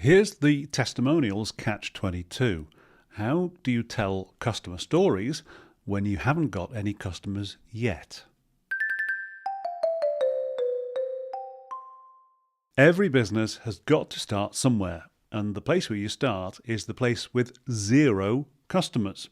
Here's the Testimonials Catch-22. How do you tell customer stories when you haven't got any customers yet? Every business has got to start somewhere, and the place where you start is the place with 0 customers.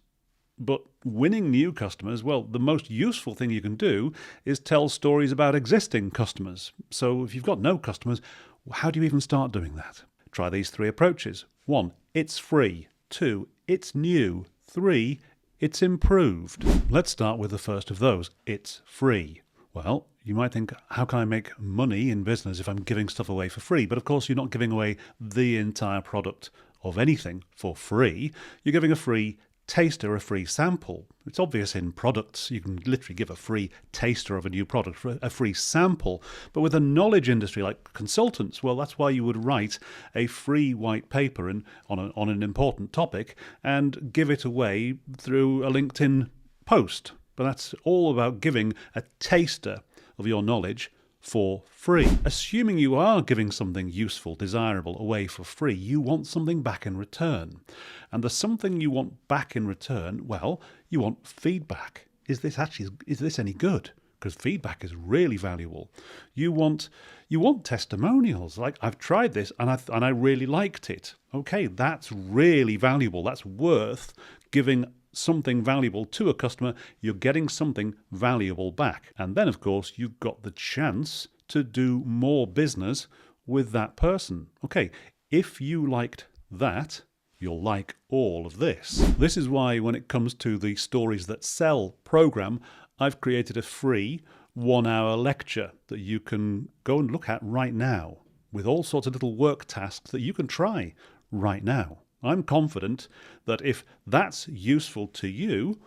But winning new customers, well, the most useful thing you can do is tell stories about existing customers. So if you've got no customers, how do you even start doing that? Try these 3 approaches. 1, it's free. 2, it's new. 3, it's improved. Let's start with the first of those. It's free. Well, you might think, how can I make money in business if I'm giving stuff away for free? But of course, you're not giving away the entire product of anything for free. You're giving a free taster, a free sample. It's obvious in products, you can literally give a free taster of a new product, a free sample. But with a knowledge industry like consultants, well, that's why you would write a free white paper on an important topic and give it away through a LinkedIn post. But that's all about giving a taster of your knowledge for free. Assuming you are giving something useful, desirable away for free, you want something back in return. And the something you want back in return, well, you want feedback. Is this any good? Because feedback is really valuable. You want testimonials, like I've tried this and I really liked it. Okay, that's really valuable. That's worth giving something valuable to a customer. You're getting something valuable back. And then, of course, you've got the chance to do more business with that person. Okay, if you liked that, you'll like all of this. This is why when it comes to the Stories That Sell program, I've created a free 1-hour lecture that you can go and look at right now with all sorts of little work tasks that you can try right now. I'm confident that if that's useful to you,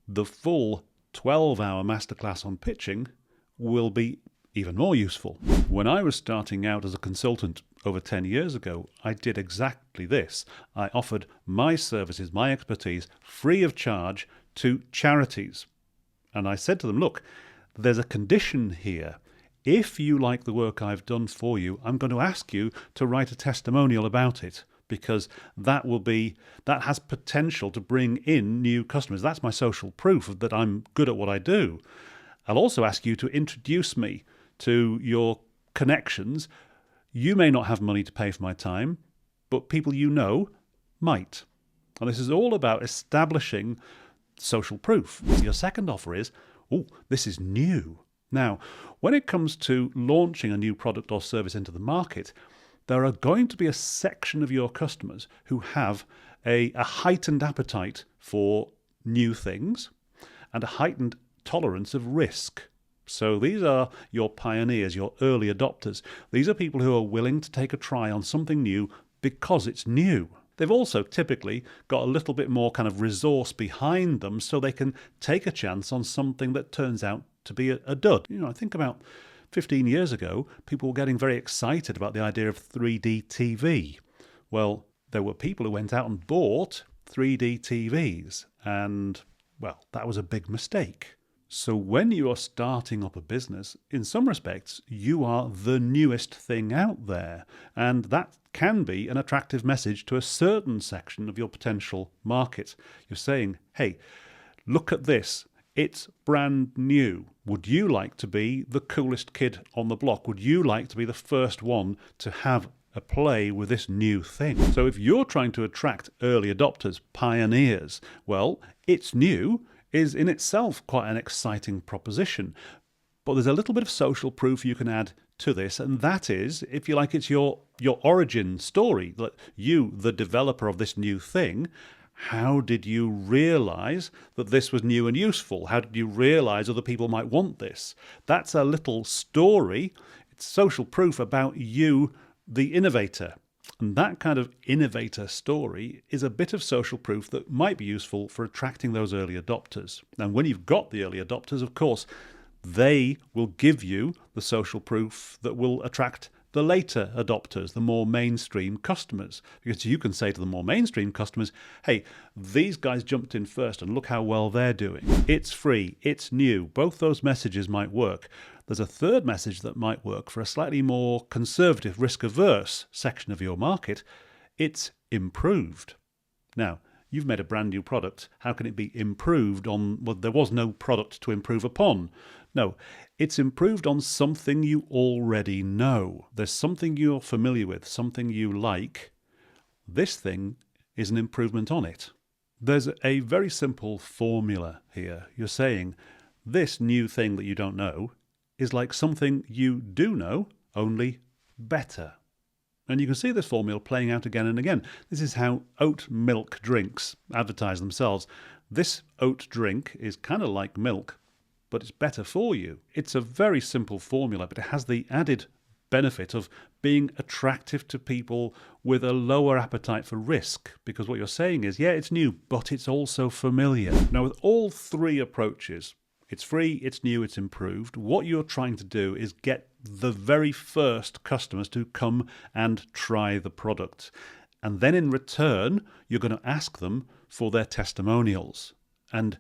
the full 12-hour masterclass on pitching will be even more useful. When I was starting out as a consultant over 10 years ago, I did exactly this. I offered my services, my expertise, free of charge to charities. And I said to them, look, there's a condition here. If you like the work I've done for you, I'm going to ask you to write a testimonial about it, because that has potential to bring in new customers. That's my social proof that I'm good at what I do. I'll also ask you to introduce me to your connections. You may not have money to pay for my time, but people you know might. And this is all about establishing social proof. Your second offer is, oh, this is new. Now, when it comes to launching a new product or service into the market, there are going to be a section of your customers who have a heightened appetite for new things and a heightened tolerance of risk. So these are your pioneers, your early adopters. These are people who are willing to take a try on something new because it's new. They've also typically got a little bit more kind of resource behind them so they can take a chance on something that turns out to be a dud. I think about 15 years ago, people were getting very excited about the idea of 3D TV. Well, there were people who went out and bought 3D TVs, and, well, that was a big mistake. So when you are starting up a business, in some respects, you are the newest thing out there, and that can be an attractive message to a certain section of your potential market. You're saying, hey, look at this. It's brand new. Would you like to be the coolest kid on the block? Would you like to be the first one to have a play with this new thing? So if you're trying to attract early adopters, pioneers, well, it's new is in itself quite an exciting proposition. But there's a little bit of social proof you can add to this, and that is, if you like, it's your origin story. That you, the developer of this new thing, how did you realize that this was new and useful? How did you realize other people might want this? That's a little story. It's social proof about you, the innovator. And that kind of innovator story is a bit of social proof that might be useful for attracting those early adopters. And when you've got the early adopters, of course, they will give you the social proof that will attract the later adopters, the more mainstream customers. Because you can say to the more mainstream customers, hey, these guys jumped in first and look how well they're doing. It's free, it's new. Both those messages might work. There's a third message that might work for a slightly more conservative, risk-averse section of your market. It's improved. Now, you've made a brand new product. How can it be improved on, well, there was no product to improve upon. No, it's improved on something you already know. There's something you're familiar with, something you like. This thing is an improvement on it. There's a very simple formula here. You're saying this new thing that you don't know is like something you do know, only better. And you can see this formula playing out again and again. This is how oat milk drinks advertise themselves. This oat drink is kind of like milk, but it's better for you. It's a very simple formula, but it has the added benefit of being attractive to people with a lower appetite for risk, because what you're saying is, yeah, it's new, but it's also familiar. Now, with all three approaches, it's free, it's new, it's improved, what you're trying to do is get the very first customers to come and try the product. And then in return, you're going to ask them for their testimonials. And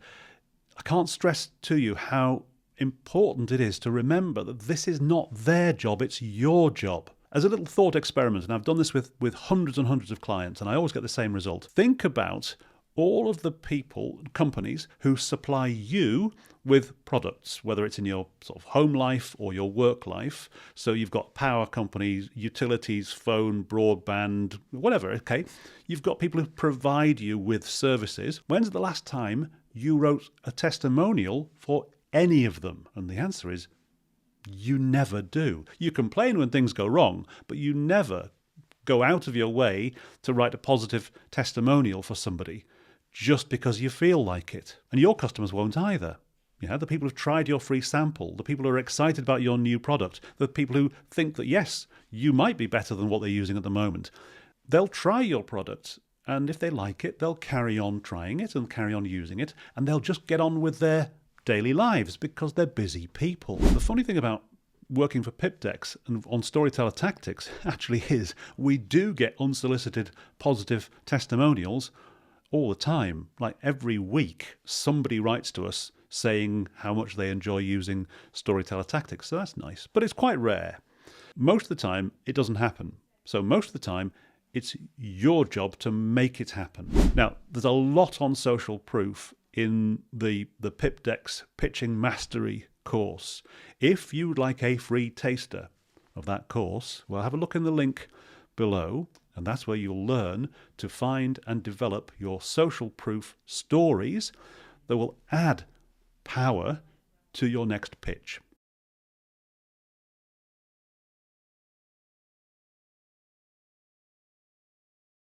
I can't stress to you how important it is to remember that this is not their job, it's your job. As a little thought experiment, and I've done this with hundreds and hundreds of clients, and I always get the same result. Think about all of the people, companies who supply you with products, whether it's in your sort of home life or your work life. So you've got power companies, utilities, phone, broadband, whatever, okay? You've got people who provide you with services. When's the last time you wrote a testimonial for any of them? And the answer is, you never do. You complain when things go wrong, but you never go out of your way to write a positive testimonial for somebody just because you feel like it. And your customers won't either. You know, the people who've tried your free sample, the people who are excited about your new product, the people who think that, yes, you might be better than what they're using at the moment. They'll try your product, and if they like it, they'll carry on trying it and carry on using it, and they'll just get on with their daily lives because they're busy people. The funny thing about working for Pip Decks and on Storyteller Tactics actually is we do get unsolicited positive testimonials all the time. Like every week, somebody writes to us saying how much they enjoy using Storyteller Tactics. So that's nice, but it's quite rare. Most of the time, it doesn't happen. So most of the time, it's your job to make it happen. Now, there's a lot on social proof in the Pip Decks Pitching Mastery course. If you'd like a free taster of that course, well, have a look in the link below, and that's where you'll learn to find and develop your social proof stories that will add power to your next pitch.